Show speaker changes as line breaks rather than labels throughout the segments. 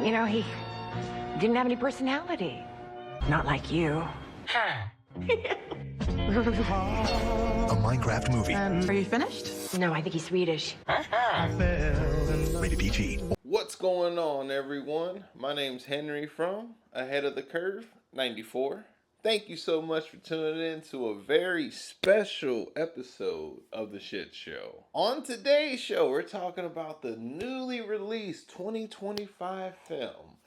You know, he didn't have any personality. Not like you.
A Minecraft movie.
Are you finished?
No, I think he's Swedish.
Rated PG.
What's going on, everyone? My name's Henry from Ahead of the Curve 94. Thank you so much for tuning in to a very special episode of The Shit Show. On today's show, we're talking about the newly released 2025 film,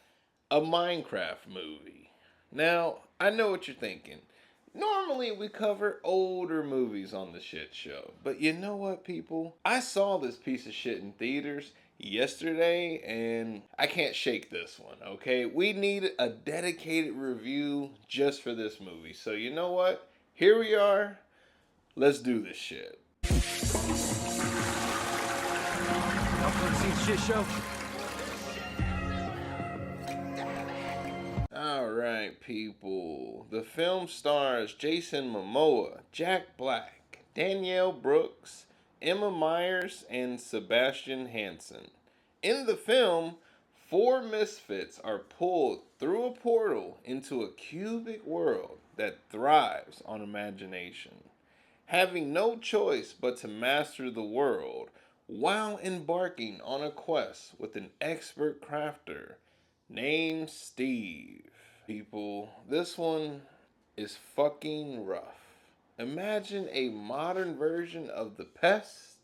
a Minecraft movie. Now, I know what you're thinking. Normally, we cover older movies on The Shit Show. But you know what, people? I saw this piece of shit in theaters yesterday, and I can't shake this one, okay? We need a dedicated review just for this movie. So you know what? Here we are. Let's do this shit.
Welcome to The Shit Show.
Alright, people. The film stars Jason Momoa, Jack Black, Danielle Brooks, Emma Myers, and Sebastian Hansen. In the film, 4 misfits are pulled through a portal into a cubic world that thrives on imagination, having no choice but to master the world while embarking on a quest with an expert crafter named Steve. People, this one is fucking rough. Imagine a modern version of the Pest,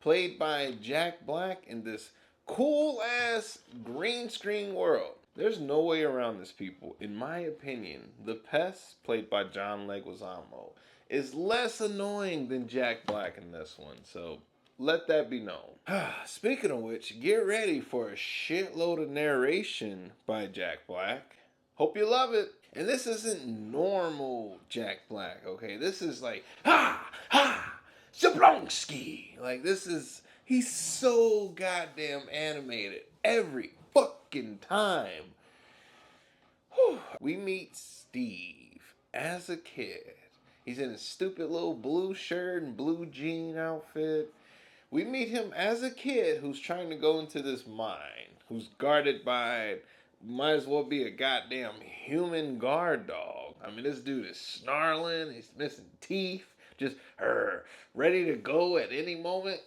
played by Jack Black in this cool ass green screen world. There's no way around this, people. In my opinion, the Pest, played by John Leguizamo, is less annoying than Jack Black in this one. So let that be known. Speaking of which, get ready for a shitload of narration by Jack Black. Hope you love it. And this isn't normal Jack Black, okay? This is like, Zablonsky. Like, he's so goddamn animated every fucking time. Whew. We meet Steve as a kid. He's in a stupid little blue shirt and blue jean outfit. We meet him as a kid who's trying to go into this mine, who's guarded by, might as well be a goddamn human guard dog. I mean, this dude is snarling, he's missing teeth, just ready to go at any moment.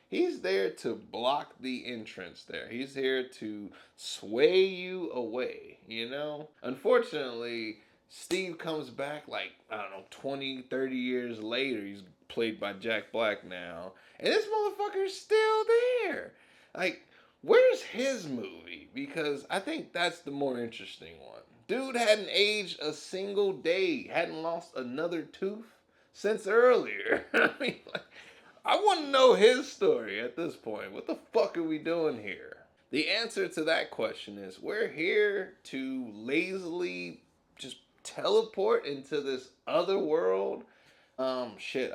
He's there to block the entrance there. He's here to sway you away, you know? Unfortunately, Steve comes back like, I don't know, 20, 30 years later. He's played by Jack Black now. And this motherfucker's still there. Like, where's his movie? Because I think that's the more interesting one. Dude hadn't aged a single day. Hadn't lost another tooth since earlier. I mean, like, I want to know his story at this point. What the fuck are we doing here? The answer to that question is we're here to lazily just teleport into this other world. I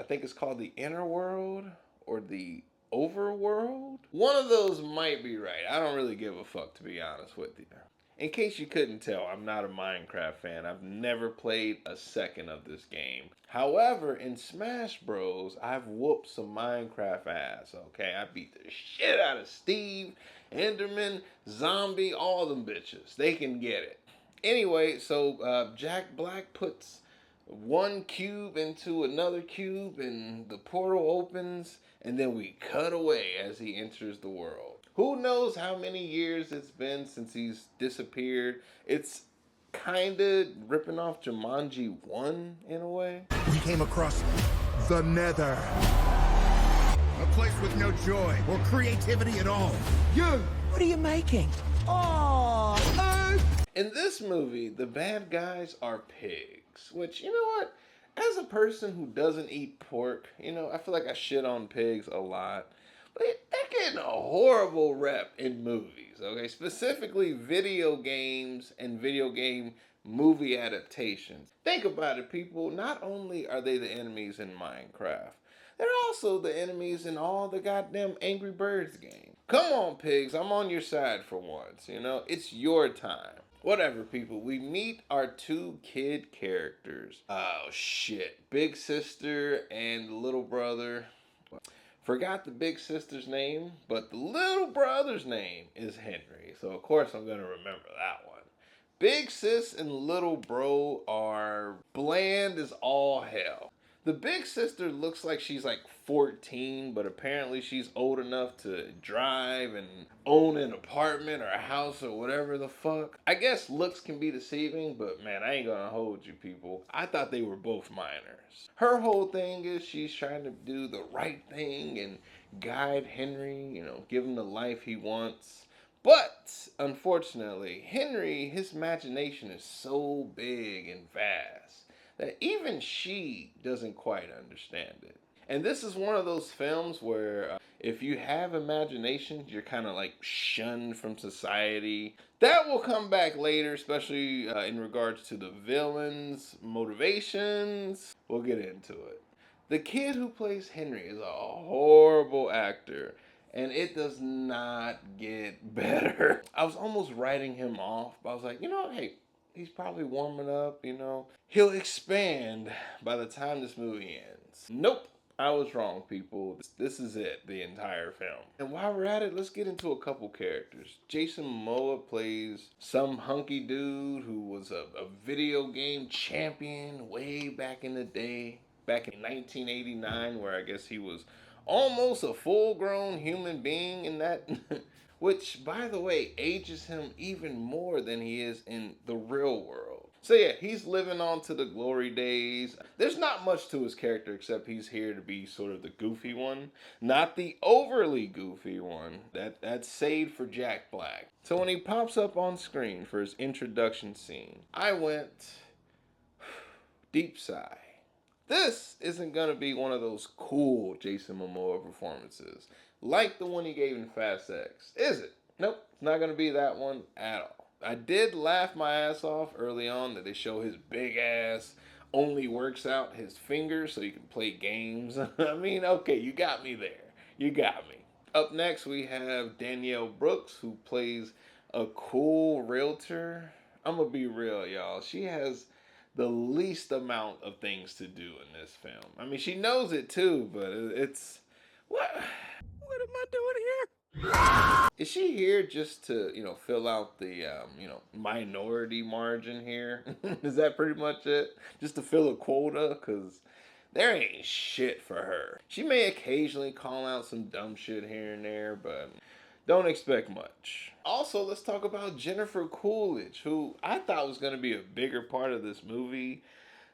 think it's called the inner world or the overworld. One of those might be right. I don't really give a fuck, to be honest with you. In case you couldn't tell, I'm not a Minecraft fan. I've never played a second of this game. However, in Smash Bros, I've whooped some Minecraft ass, okay? I beat the shit out of Steve, Enderman, Zombie, all them bitches. They can get it. Anyway, so Jack Black puts one cube into another cube and the portal opens and then we cut away as he enters the world. Who knows how many years it's been since he's disappeared. It's kind of ripping off Jumanji 1 in a way.
We came across the Nether. A place with no joy or creativity at all.
You! What are you making? Oh!
In this movie, the bad guys are pigs, which, you know what? As a person who doesn't eat pork, you know, I feel like I shit on pigs a lot. But they're getting a horrible rep in movies, okay? Specifically video games and video game movie adaptations. Think about it, people. Not only are they the enemies in Minecraft, they're also the enemies in all the goddamn Angry Birds games. Come on, pigs. I'm on your side for once, you know? It's your time. Whatever, people. We meet our 2 kid characters. Oh, shit. Big sister and little brother. Forgot the big sister's name, but the little brother's name is Henry. So of course I'm gonna remember that one. Big sis and little bro are bland as all hell. The big sister looks like she's like 14, but apparently she's old enough to drive and own an apartment or a house or whatever the fuck. I guess looks can be deceiving, but man, I ain't gonna hold you people. I thought they were both minors. Her whole thing is she's trying to do the right thing and guide Henry, give him the life he wants. But unfortunately, Henry, his imagination is so big and vast that even she doesn't quite understand it. And this is one of those films where if you have imagination, you're kind of like shunned from society. That will come back later, especially in regards to the villains' motivations. We'll get into it. The kid who plays Henry is a horrible actor, and it does not get better. I was almost writing him off, but I was like, hey, he's probably warming up, He'll expand by the time this movie ends. Nope, I was wrong, people. This is it, the entire film. And while we're at it, let's get into a couple characters. Jason Momoa plays some hunky dude who was a video game champion way back in the day. Back in 1989, where I guess he was almost a full-grown human being in that, which, by the way, ages him even more than he is in the real world. So yeah, he's living on to the glory days. There's not much to his character except he's here to be sort of the goofy one, not the overly goofy one. That's saved for Jack Black. So when he pops up on screen for his introduction scene, I went deep sigh. This isn't going to be one of those cool Jason Momoa performances like the one he gave in Fast X, is it? Nope, it's not going to be that one at all. I did laugh my ass off early on that they show his big ass only works out his fingers so he can play games. I mean, okay, you got me there. You got me. Up next, we have Danielle Brooks, who plays a cool realtor. I'm going to be real, y'all. She has the least amount of things to do in this film. I mean, she knows it too, but it's... What am I doing here? Is she here just to, fill out the, minority margin here? Is that pretty much it? Just to fill a quota? Because there ain't shit for her. She may occasionally call out some dumb shit here and there, but don't expect much. Also, let's talk about Jennifer Coolidge, who I thought was going to be a bigger part of this movie.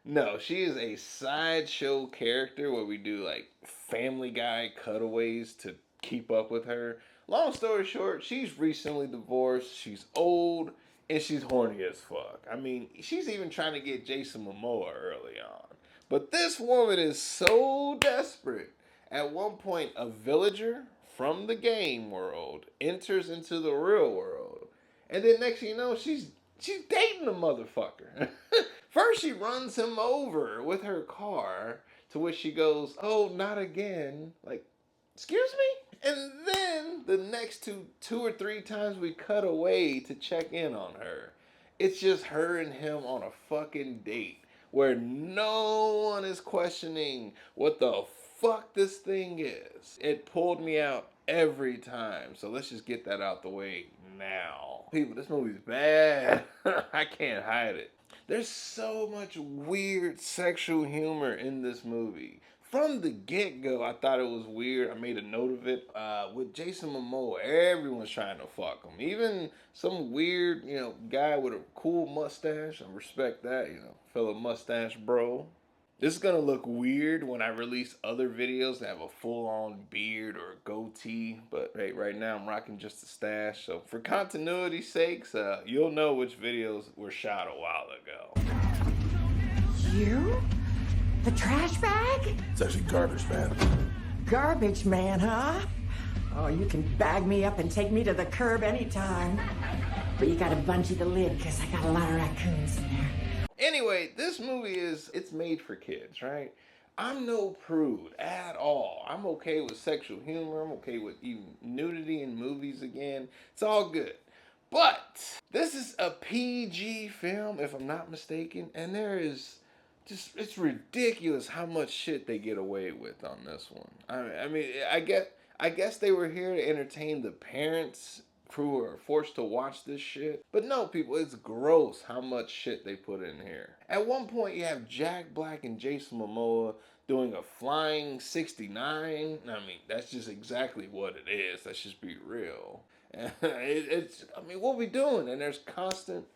No, she is a sideshow character where we do like Family Guy cutaways to keep up with her. Long story short, she's recently divorced, she's old, and she's horny as fuck. I mean, she's even trying to get Jason Momoa early on. But this woman is so desperate. At one point, a villager from the game world enters into the real world. And then next thing you know, she's dating the motherfucker. First, she runs him over with her car, to which she goes, "Oh, not again." Like, excuse me? And then the next two or three times we cut away to check in on her, it's just her and him on a fucking date where no one is questioning what the fuck this thing is. It pulled me out every time. So let's just get that out the way now. People, this movie's bad. I can't hide it. There's so much weird sexual humor in this movie. From the get-go, I thought it was weird. I made a note of it. With Jason Momoa, everyone's trying to fuck him. Even some weird, guy with a cool mustache. I respect that, fellow mustache bro. This is going to look weird when I release other videos that have a full-on beard or goatee. But hey, right now I'm rocking just a stash. So for continuity's sakes, you'll know which videos were shot a while ago.
You? The trash bag?
It's actually garbage, man.
Garbage man, huh? Oh, you can bag me up and take me to the curb anytime. But you gotta bungee the lid, because I got a lot of raccoons in there.
Anyway, this movie it's made for kids, right? I'm no prude at all. I'm okay with sexual humor. I'm okay with even nudity in movies again. It's all good. But this is a PG film, if I'm not mistaken, and there is just it's ridiculous how much shit they get away with on this one. I mean, I guess they were here to entertain the parents who are forced to watch this shit. But no, people, it's gross how much shit they put in here. At one point, you have Jack Black and Jason Momoa doing a flying 69. I mean, that's just exactly what it is. Let's just be real. It's, I mean, what we doing? And there's constant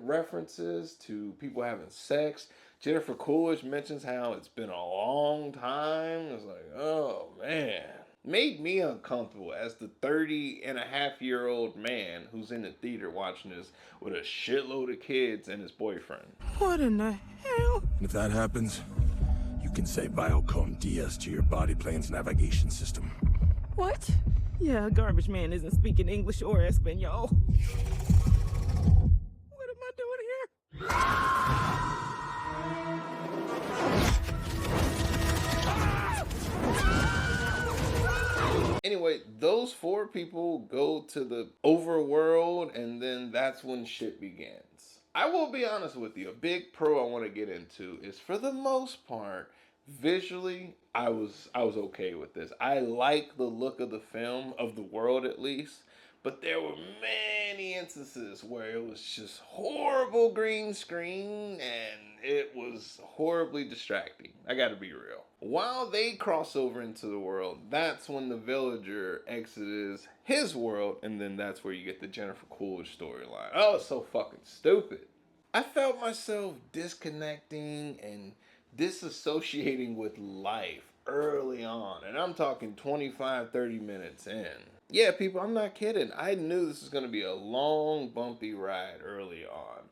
references to people having sex. Jennifer Coolidge mentions how it's been a long time. It's like, oh man. Made me uncomfortable as the 30-and-a-half-year-old man who's in the theater watching this with a shitload of kids and his boyfriend.
What in the hell?
And if that happens, you can say Viacom DS to your body plane's navigation system.
What? Yeah, garbage man isn't speaking English or Espanol. What am I doing here?
Anyway, those four people go to the overworld, and then that's when shit begins. I will be honest with you, a big pro I want to get into is, for the most part, visually, I was okay with this. I like the look of the film, of the world at least, but there were many instances where it was just horrible green screen and it was horribly distracting. I gotta be real. While they cross over into the world, that's when the villager exits his world, and then that's where you get the Jennifer Coolidge storyline. Oh, it's so fucking stupid. I felt myself disconnecting and disassociating with life early on, and I'm talking 25, 30 minutes in. Yeah, people, I'm not kidding. I knew this was going to be a long, bumpy ride early on.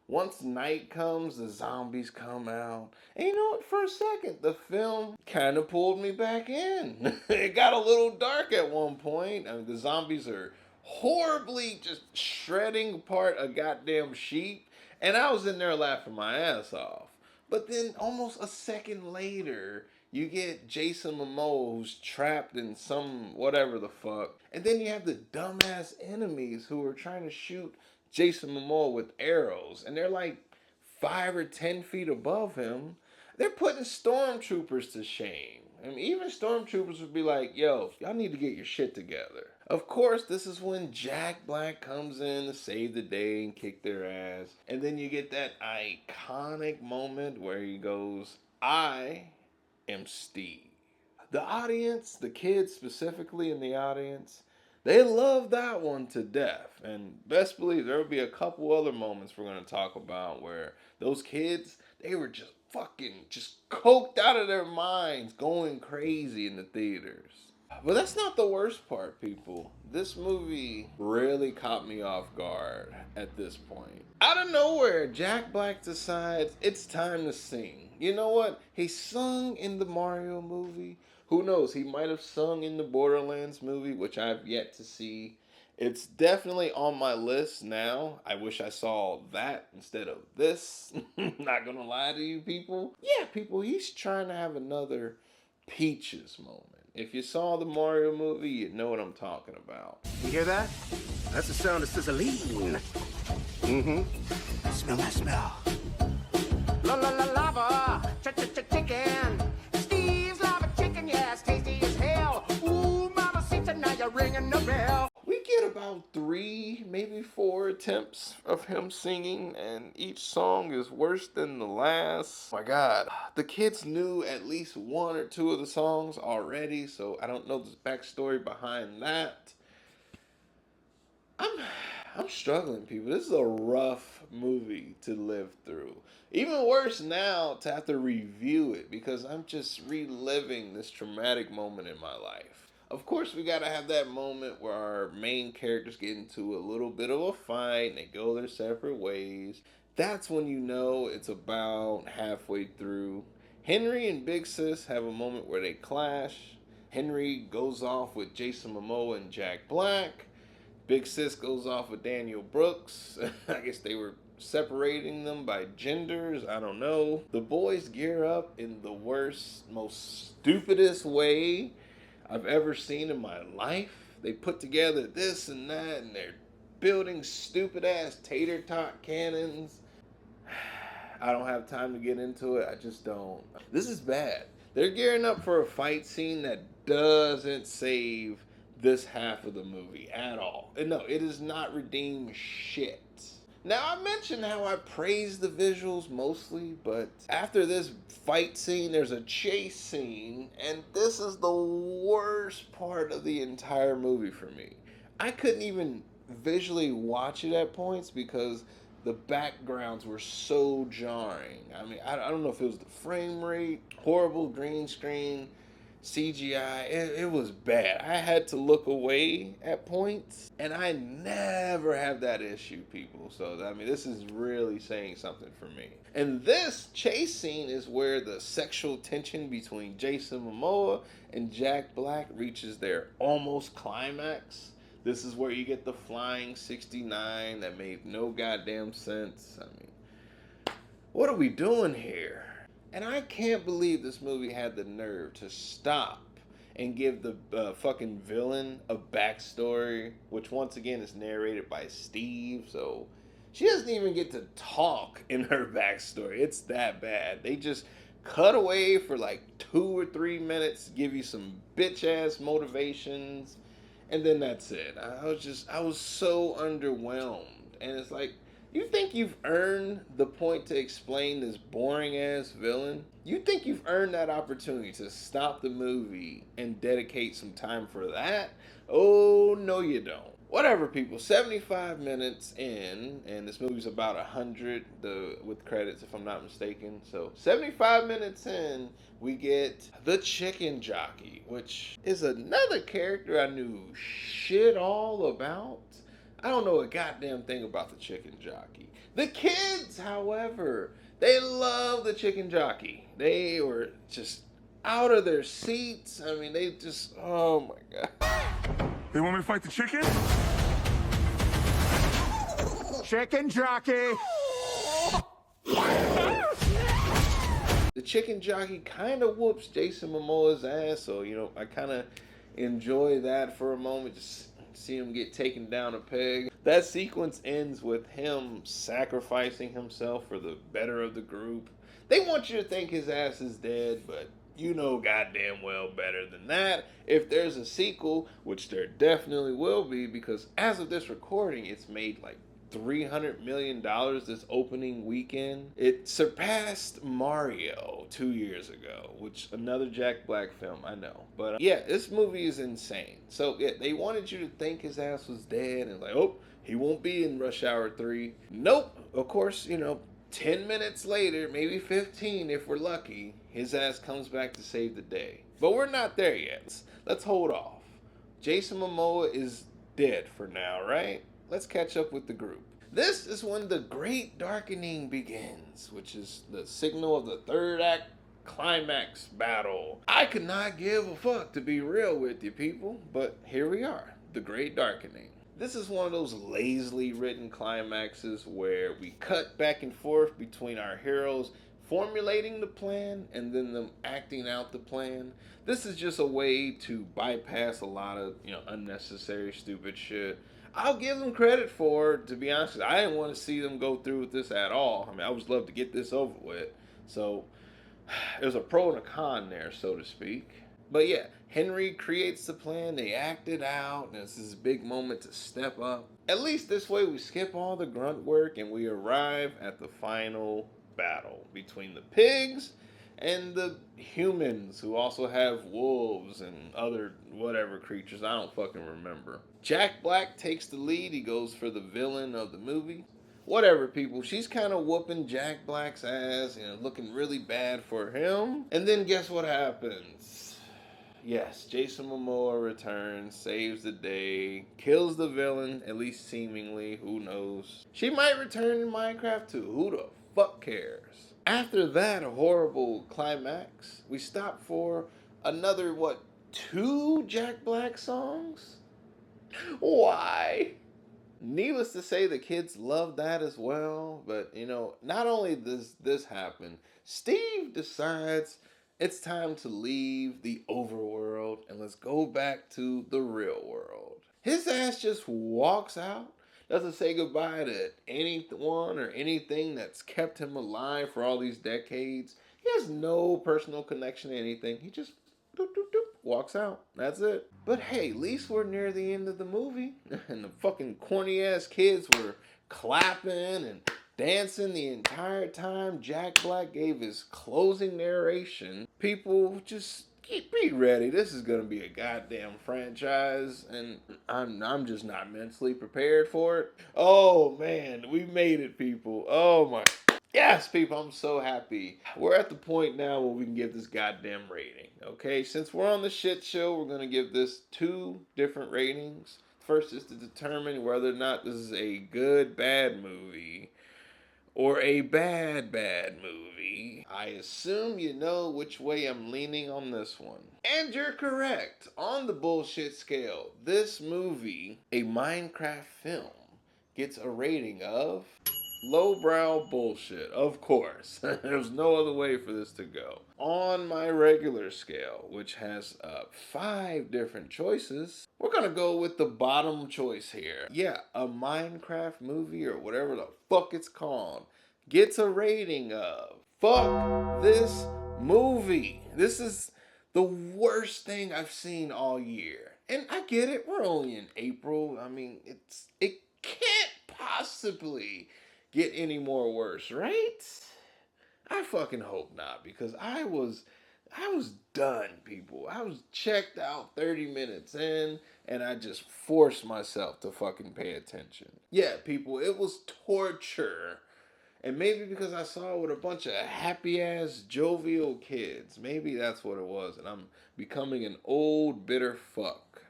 Once night comes, the zombies come out. And you know what? For a second, the film kind of pulled me back in. It got a little dark at one point. I mean, the zombies are horribly just shredding apart a goddamn sheep. And I was in there laughing my ass off. But then almost a second later, you get Jason Momoa who's trapped in some whatever the fuck. And then you have the dumbass enemies who are trying to shoot Jason Momoa with arrows. And they're like 5 or 10 feet above him. They're putting stormtroopers to shame. I mean, even stormtroopers would be like, yo, y'all need to get your shit together. Of course, this is when Jack Black comes in to save the day and kick their ass. And then you get that iconic moment where he goes, I am Steve. The audience, the kids specifically in the audience, they love that one to death. And best believe there will be a couple other moments we're going to talk about where those kids, they were just coked out of their minds, going crazy in the theaters. But that's not the worst part, people. This movie really caught me off guard at this point. Out of nowhere, Jack Black decides it's time to sing. You know what? He sung in the Mario movie. Who knows? He might have sung in the Borderlands movie, which I've yet to see. It's definitely on my list now. I wish I saw that instead of this. Not gonna lie to you people. Yeah, people, he's trying to have another Peaches moment. If you saw the Mario movie, you know what I'm talking about.
You hear that? That's the sound of sizzling. Mm-hmm. Smell that smell. La la la lava, chicken. Steve's lava chicken, yeah, it's tasty as hell. Ooh, mama, now you're ringing the bell.
We get about 3, maybe 4 attempts of him singing, and each song is worse than the last. Oh my God. The kids knew at least 1 or 2 of the songs already, so I don't know the backstory behind that. I'm struggling, people. This is a rough movie to live through. Even worse now to have to review it because I'm just reliving this traumatic moment in my life. Of course, we gotta have that moment where our main characters get into a little bit of a fight and they go their separate ways. That's when you know it's about halfway through. Henry and Big Sis have a moment where they clash. Henry goes off with Jason Momoa and Jack Black. Big Sis goes off with Daniel Brooks. I guess they were separating them by genders. I don't know. The boys gear up in the worst, most stupidest way I've ever seen in my life. They put together this and that, and they're building stupid ass tater tot cannons. I don't have time to get into it. I just don't. This is bad. They're gearing up for a fight scene that doesn't save this half of the movie at all. And no, it does not redeem shit. Now, I mentioned how I praise the visuals mostly, but after this fight scene, there's a chase scene, and this is the worst part of the entire movie for me. I couldn't even visually watch it at points because the backgrounds were so jarring. I mean, I don't know if it was the frame rate, horrible green screen, CGI. It was bad. I had to look away at points, and I never have that issue, people. So, I mean, this is really saying something for me. And this chase scene is where the sexual tension between Jason Momoa and Jack Black reaches their almost climax. This is where you get the flying 69 that made no goddamn sense. I mean, what are we doing here? And I can't believe this movie had the nerve to stop and give the fucking villain a backstory, which once again is narrated by Steve. So she doesn't even get to talk in her backstory. It's that bad. They just cut away for like 2 or 3 minutes, give you some bitch ass motivations, and then that's it. I was so underwhelmed. And it's like, you think you've earned the point to explain this boring ass villain? You think you've earned that opportunity to stop the movie and dedicate some time for that? Oh, no you don't. Whatever, people. 75 minutes in, and this movie's about 100 with credits, if I'm not mistaken. So 75 minutes in, we get the chicken jockey, which is another character I knew shit all about. I don't know a goddamn thing about the chicken jockey. The kids, however, they love the chicken jockey. They were just out of their seats. I mean, they just, oh my god.
They want me to fight the chicken?
Chicken jockey!
The chicken jockey kind of whoops Jason Momoa's ass, so, you know, I kind of enjoy that for a moment, just see him get taken down a peg. That sequence ends with him sacrificing himself for the better of the group. They want you to think his ass is dead, but you know goddamn well better than that. If there's a sequel, which there definitely will be, because as of this recording, it's made like $300 million this opening weekend. It surpassed Mario 2 years ago, which another Jack Black film, I know. But yeah, this movie is insane. So yeah, they wanted you to think his ass was dead and like, oh, he won't be in Rush Hour 3. Nope. Of course, you know, 10 minutes later, maybe 15 if we're lucky, his ass comes back to save the day. But we're not there yet. Let's hold off. Jason Momoa is dead for now, right? Let's catch up with the group. This is when the Great Darkening begins, which is the signal of the third act climax battle. I could not give a fuck, to be real with you people, but here we are, the Great Darkening. This is one of those lazily written climaxes where we cut back and forth between our heroes formulating the plan and then them acting out the plan. This is just a way to bypass a lot of, you know, unnecessary stupid shit. I'll give them credit for it, to be honest. I didn't want to see them go through with this at all. I mean, I would love to get this over with. So, there's a pro and a con there, so to speak. But yeah, Henry creates the plan, they act it out, and it's this big moment to step up. At least this way we skip all the grunt work and we arrive at the final battle between the pigs and the humans, who also have wolves and other whatever creatures, I don't fucking remember. Jack Black takes the lead, he goes for the villain of the movie. Whatever, people, she's kind of whooping Jack Black's ass, you know, looking really bad for him. And then guess what happens? Yes, Jason Momoa returns, saves the day, kills the villain, at least seemingly, who knows. She might return in Minecraft too, who the fuck cares? After that horrible climax, we stop for another, 2 Jack Black songs? Why? Needless to say, the kids love that as well. But, you know, not only does this happen, Steve decides it's time to leave the overworld and let's go back to the real world. His ass just walks out, Doesn't say goodbye to anyone or anything that's kept him alive for all these decades. He has no personal connection to anything. He just doop, doop, doop, walks out. That's it. But hey, at least we're near the end of the movie. And the fucking corny ass kids were clapping and dancing the entire time Jack Black gave his closing narration. People just be ready. This is gonna be a goddamn franchise, and I'm just not mentally prepared for it. Oh man, we made it, people. Oh my. Yes, people, I'm so happy. We're at the point now where we can give this goddamn rating. Okay, since we're on the shit show, we're gonna give this 2 different ratings. First is to determine whether or not this is a good, bad movie or a bad, bad movie. I assume you know which way I'm leaning on this one. And you're correct. On the bullshit scale, this movie, a Minecraft film, gets a rating of lowbrow bullshit, of course. There's no other way for this to go. On my regular scale, which has 5 different choices, we're gonna go with the bottom choice here. Yeah, a Minecraft movie or whatever the fuck it's called gets a rating of fuck this movie. This is the worst thing I've seen all year. And I get it, we're only in April. I mean, it can't possibly get any more worse, right? I fucking hope not, because I was done, people. I was checked out 30 minutes in, and I just forced myself to fucking pay attention. Yeah, people, it was torture. And maybe because I saw it with a bunch of happy ass jovial kids. Maybe that's what it was, and I'm becoming an old bitter fuck.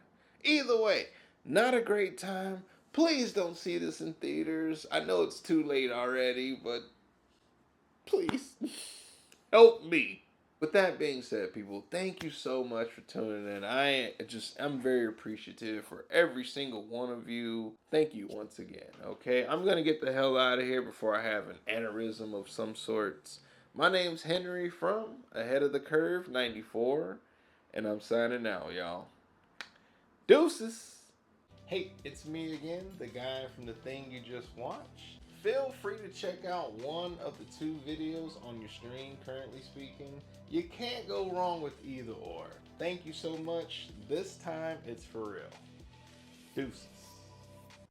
Either way, not a great time. Please don't see this in theaters. I know it's too late already, but please help me. With that being said, people, thank you so much for tuning in. I'm very appreciative for every single one of you. Thank you once again, okay? I'm going to get the hell out of here before I have an aneurysm of some sorts. My name's Henry from Ahead of the Curve 94, and I'm signing out, y'all. Deuces! Hey, it's me again, the guy from the thing you just watched. Feel free to check out one of the 2 videos on your stream, currently speaking. You can't go wrong with either or. Thank you so much. This time, it's for real. Deuces.